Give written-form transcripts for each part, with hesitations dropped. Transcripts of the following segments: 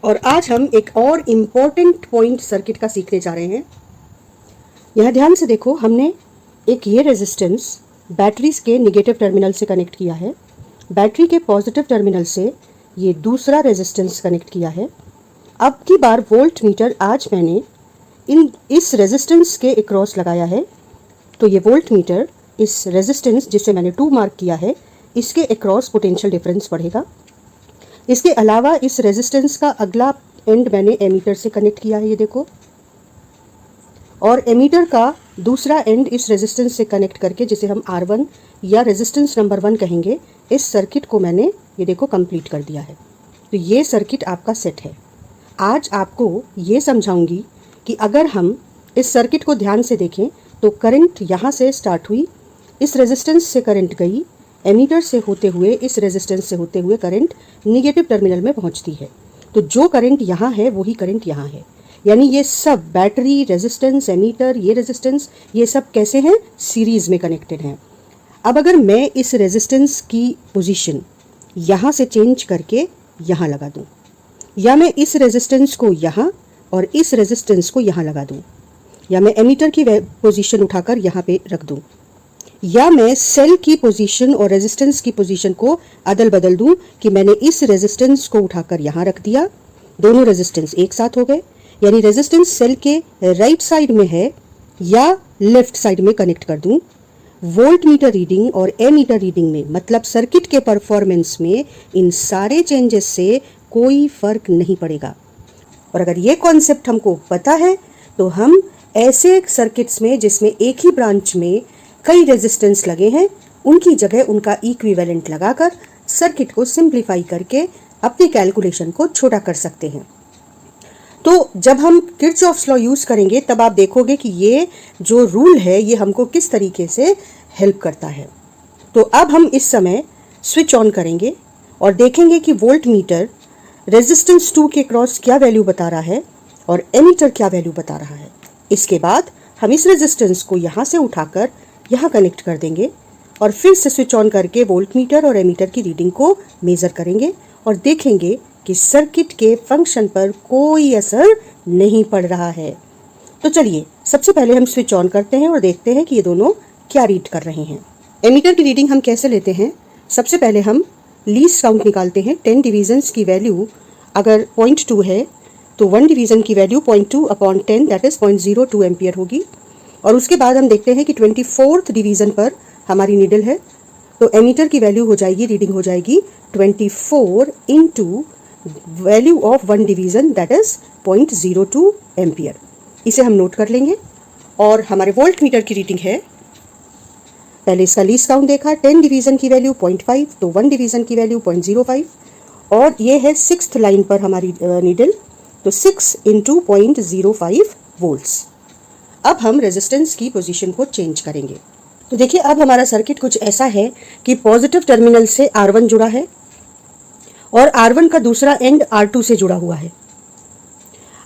और आज हम एक और इम्पोर्टेंट पॉइंट सर्किट का सीखने जा रहे हैं। यह ध्यान से देखो, हमने एक ये रेजिस्टेंस बैटरीज के निगेटिव टर्मिनल से कनेक्ट किया है, बैटरी के पॉजिटिव टर्मिनल से ये दूसरा रेजिस्टेंस कनेक्ट किया है। अब की बार वोल्ट मीटर आज मैंने इस रेजिस्टेंस के अक्रॉस लगाया है, तो ये वोल्ट मीटर इस रेजिस्टेंस जिसे मैंने 2 मार्क किया है इसके अक्रॉस पोटेंशियल डिफरेंस पढ़ेगा। इसके अलावा इस रेजिस्टेंस का अगला एंड मैंने एमीटर से कनेक्ट किया है, ये देखो, और एमीटर का दूसरा एंड इस रेजिस्टेंस से कनेक्ट करके जिसे हम R1 या रेजिस्टेंस नंबर 1 कहेंगे, इस सर्किट को मैंने ये देखो कंप्लीट कर दिया है। तो ये सर्किट आपका सेट है। आज आपको ये समझाऊंगी कि अगर हम इस सर्किट को ध्यान से देखें तो करंट यहाँ से स्टार्ट हुई, इस रेजिस्टेंस से करंट गई, एमीटर से होते हुए इस रेजिस्टेंस से होते हुए करंट निगेटिव टर्मिनल में पहुंचती है। तो जो करंट यहाँ है वही करंट यहाँ है, यानी ये सब बैटरी, रेजिस्टेंस, एमीटर, ये रेजिस्टेंस, ये सब कैसे हैं? सीरीज में कनेक्टेड हैं। अब अगर मैं इस रेजिस्टेंस की पोजीशन यहाँ से चेंज करके यहाँ लगा दूँ, या मैं इस रेजिस्टेंस को यहाँ और इस रेजिस्टेंस को यहाँ लगा दूँ, या मैं एमीटर की पोजीशन उठाकर यहाँ पे रख दूँ, या मैं सेल की पोजीशन और रेजिस्टेंस की पोजीशन को अदल बदल दूं कि मैंने इस रेजिस्टेंस को उठाकर यहाँ रख दिया, दोनों रेजिस्टेंस एक साथ हो गए, यानी रेजिस्टेंस सेल के राइट साइड में है या लेफ्ट साइड में कनेक्ट कर दूं। वोल्ट मीटर रीडिंग और एमीटर रीडिंग में, मतलब सर्किट के परफॉर्मेंस में, इन सारे चेंजेस से कोई फर्क नहीं पड़ेगा। और अगर ये कॉन्सेप्ट हमको पता है तो हम ऐसे सर्किट्स में जिसमें एक ही ब्रांच में कई रेजिस्टेंस लगे हैं, उनकी जगह उनका इक्विवेलेंट लगाकर सर्किट को सिंप्लीफाई करके अपने कैलकुलेशन को छोटा कर सकते हैं। तो जब हम किरचॉफ्स लॉ यूज करेंगे तब आप देखोगे कि ये जो रूल है ये हमको किस तरीके से हेल्प करता है। तो अब हम इस समय स्विच ऑन करेंगे और देखेंगे कि वोल्ट मीटर रेजिस्टेंस 2 के क्रॉस क्या वैल्यू बता रहा है और एमीटर क्या वैल्यू बता रहा है। इसके बाद हम इस रेजिस्टेंस को यहाँ से उठाकर यहाँ कनेक्ट कर देंगे और फिर से स्विच ऑन करके वोल्ट मीटर और एमीटर की रीडिंग को मेज़र करेंगे और देखेंगे कि सर्किट के फंक्शन पर कोई असर नहीं पड़ रहा है। तो चलिए सबसे पहले हम स्विच ऑन करते हैं और देखते हैं कि ये दोनों क्या रीड कर रहे हैं। एमीटर की रीडिंग हम कैसे लेते हैं? सबसे पहले हम लीस्ट काउंट निकालते हैं। 10 डिवीजन्स की वैल्यू अगर 0.2 है तो 1 डिवीज़न की वैल्यू 0.2/10 दैट इज़ 0.02 एम्पियर होगी। और उसके बाद हम देखते हैं कि 24th डिवीज़न पर हमारी नीडल है, तो एमीटर की वैल्यू हो जाएगी, रीडिंग हो जाएगी 24 into value of 1 division that is 0.02 ampere. इसे हम नोट कर लेंगे। और हमारे वोल्ट मीटर की रीडिंग है, पहले इसका लीस्ट काउंट देखा, 10 डिवीज़न की वैल्यू 0.5, तो 1 डिवीज़न की वैल्यू 0.05, और ये है 6th लाइन पर हमारी नीडल, तो 6 इंटू 0.05 वोल्ट्स। अब हम रेजिस्टेंस की पोजीशन को चेंज करेंगे। तो देखिए अब हमारा सर्किट कुछ ऐसा है कि पॉजिटिव टर्मिनल से R1 जुड़ा है और R1 का दूसरा एंड R2 से जुड़ा हुआ है।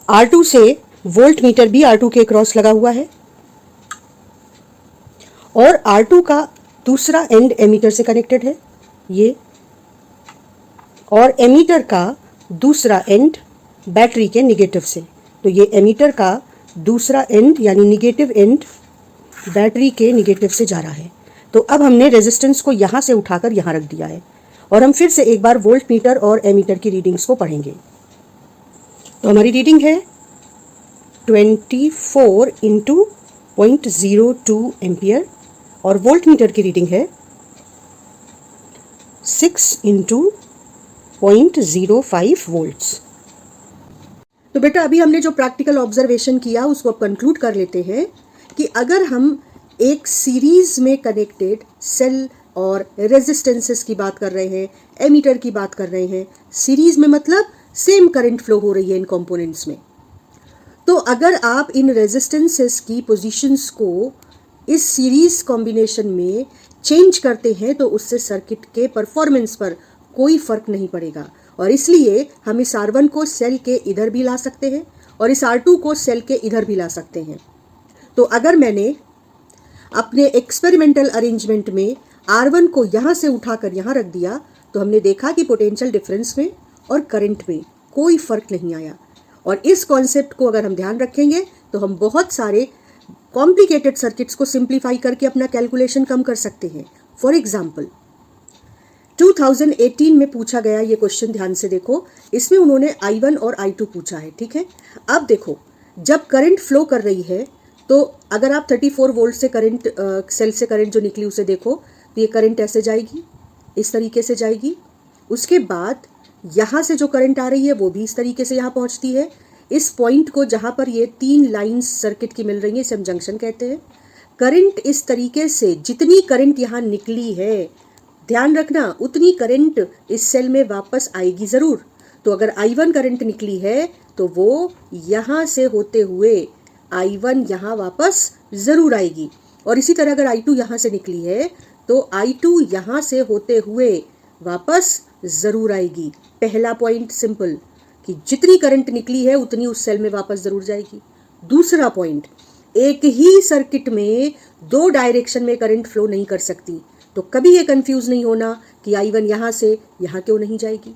R2 से वोल्ट मीटर भी R2 के क्रॉस लगा हुआ है और R2 का दूसरा एंड एमीटर से कनेक्टेड है ये, और एमीटर का दूसरा एंड बैटरी के निगेटिव से, तो ये एमीटर का दूसरा एंड यानी निगेटिव एंड बैटरी के निगेटिव से जा रहा है। तो अब हमने रेजिस्टेंस को यहाँ से उठाकर यहाँ रख दिया है और हम फिर से एक बार वोल्ट मीटर और एमीटर की रीडिंग्स को पढ़ेंगे। तो हमारी रीडिंग है 24 इंटू 0.02 एम्पियर और वोल्ट मीटर की रीडिंग है 6 इंटू 0.05 वोल्ट्स। तो बेटा अभी हमने जो प्रैक्टिकल ऑब्जर्वेशन किया उसको अब कंक्लूड कर लेते हैं कि अगर हम एक सीरीज में कनेक्टेड सेल और रेजिस्टेंसेस की बात कर रहे हैं, एमीटर की बात कर रहे हैं, सीरीज में मतलब सेम करंट फ्लो हो रही है इन कंपोनेंट्स में, तो अगर आप इन रेजिस्टेंसेस की पोजीशंस को इस सीरीज कॉम्बिनेशन में चेंज करते हैं तो उससे सर्किट के परफॉर्मेंस पर कोई फर्क नहीं पड़ेगा। और इसलिए हम इस R1 को सेल के इधर भी ला सकते हैं और इस R2 को सेल के इधर भी ला सकते हैं। तो अगर मैंने अपने एक्सपेरिमेंटल अरेंजमेंट में R1 को यहाँ से उठाकर यहाँ रख दिया तो हमने देखा कि पोटेंशियल डिफरेंस में और करंट में कोई फर्क नहीं आया। और इस कॉन्सेप्ट को अगर हम ध्यान रखेंगे तो हम बहुत सारे कॉम्प्लिकेटेड सर्किट्स को सिंप्लीफाई करके अपना कैलकुलेशन कम कर सकते हैं। फॉर एग्जाम्पल 2018 में पूछा गया ये क्वेश्चन, ध्यान से देखो, इसमें उन्होंने I1 और I2 पूछा है, ठीक है। अब देखो, जब करंट फ्लो कर रही है तो अगर आप 34 वोल्ट से करंट सेल से करंट जो निकली उसे देखो तो ये करंट ऐसे जाएगी, इस तरीके से जाएगी। उसके बाद यहाँ से जो करंट आ रही है वो भी इस तरीके से यहाँ पहुँचती है। इस पॉइंट को जहाँ पर ये 3 लाइंस सर्किट की मिल रही हैं इसे हम जंक्शन कहते हैं। करंट इस तरीके से, जितनी करंट यहाँ निकली है, ध्यान रखना, उतनी करंट इस सेल में वापस आएगी ज़रूर। तो अगर I1 करंट निकली है तो वो यहाँ से होते हुए I1 यहाँ वापस ज़रूर आएगी। और इसी तरह अगर I2 यहाँ से निकली है तो I2 यहाँ से होते हुए वापस ज़रूर आएगी। पहला पॉइंट सिंपल कि जितनी करंट निकली है उतनी उस सेल में वापस ज़रूर जाएगी। दूसरा पॉइंट, एक ही सर्किट में 2 डायरेक्शन में करंट फ्लो नहीं कर सकती। तो कभी ये कंफ्यूज नहीं होना कि I1 यहाँ से यहाँ क्यों नहीं जाएगी,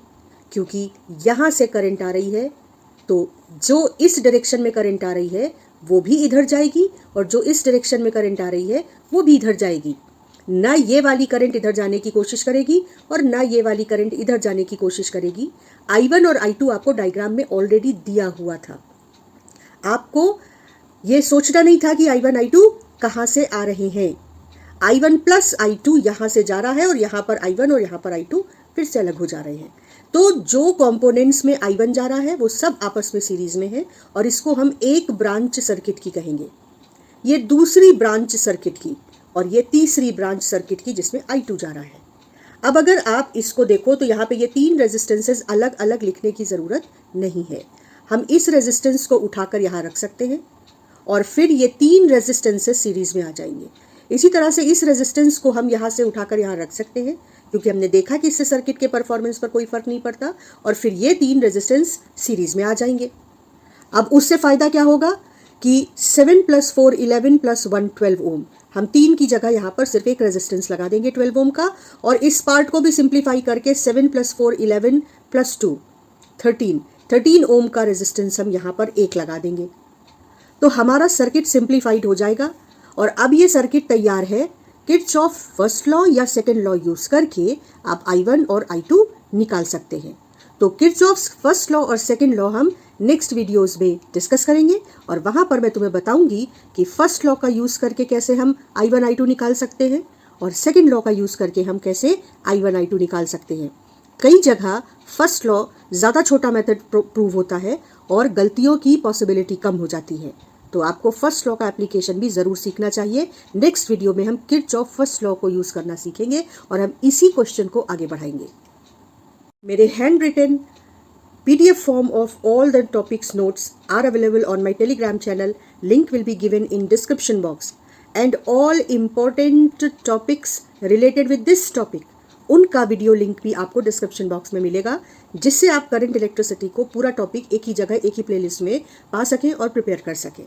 क्योंकि यहाँ से करंट आ रही है तो जो इस डायरेक्शन में करंट आ रही है वो भी इधर जाएगी और जो इस डायरेक्शन में करंट आ रही है वो भी इधर जाएगी। ना ये वाली करंट इधर जाने की कोशिश करेगी और ना ये वाली करंट इधर जाने की कोशिश करेगी। I1 और I2 आपको डायग्राम में ऑलरेडी दिया हुआ था। आपको ये सोचना नहीं था कि I1 I2 कहाँ से आ रहे हैं। I1 प्लस I2 यहाँ से जा रहा है और यहाँ पर I1 और यहाँ पर I2 फिर से अलग हो जा रहे हैं। तो जो कंपोनेंट्स में I1 जा रहा है वो सब आपस में सीरीज में है और इसको हम एक ब्रांच सर्किट की कहेंगे। ये दूसरी ब्रांच सर्किट की और ये तीसरी ब्रांच सर्किट की जिसमें I2 जा रहा है। अब अगर आप इसको देखो तो यहाँ पे ये 3 रेजिस्टेंसेस अलग अलग लिखने की ज़रूरत नहीं है। हम इस रेजिस्टेंस को उठाकर यहाँ रख सकते हैं और फिर ये 3 रेजिस्टेंसेस सीरीज में आ जाएंगे। इसी तरह से इस रेजिस्टेंस को हम यहाँ से उठाकर यहाँ रख सकते हैं क्योंकि हमने देखा कि इससे सर्किट के परफॉर्मेंस पर कोई फर्क नहीं पड़ता और फिर ये 3 रेजिस्टेंस सीरीज में आ जाएंगे। अब उससे फ़ायदा क्या होगा कि 7 + 4 11 + 1 12 ओम, हम 3 की जगह यहाँ पर सिर्फ एक रेजिस्टेंस लगा देंगे 12 ओम का और इस पार्ट को भी सिंप्लीफाई करके 7 + 4 11 + 2 13 ओम का रेजिस्टेंस हम यहाँ पर एक लगा देंगे। तो हमारा सर्किट सिंप्लीफाइड हो जाएगा और अब ये सर्किट तैयार है। किरचॉफ फर्स्ट लॉ या सेकंड लॉ यूज़ करके आप I1 और I2 निकाल सकते हैं। तो किरचॉफ फर्स्ट लॉ और सेकंड लॉ हम नेक्स्ट वीडियोस में डिस्कस करेंगे और वहाँ पर मैं तुम्हें बताऊंगी कि फर्स्ट लॉ का यूज़ करके कैसे हम I1 I2 निकाल सकते हैं और सेकंड लॉ का यूज़ करके हम कैसे I1 I2 निकाल सकते हैं। कई जगह फर्स्ट लॉ ज़्यादा छोटा मेथड प्रूव होता है और गलतियों की पॉसिबिलिटी कम हो जाती है। तो आपको फर्स्ट लॉ का एप्लीकेशन भी ज़रूर सीखना चाहिए। नेक्स्ट वीडियो में हम किरचॉफ फर्स्ट लॉ को यूज़ करना सीखेंगे और हम इसी क्वेश्चन को आगे बढ़ाएंगे। मेरे handwritten PDF form of all the topics notes are available on my Telegram channel. Link will be given in description box. And all important topics related with this topic, उनका video link भी आपको description box में मिलेगा जिससे आप current electricity को पूरा topic एक ही जगह एक ही प्लेलिस्ट में पा सकें और प्रिपेयर कर सकें।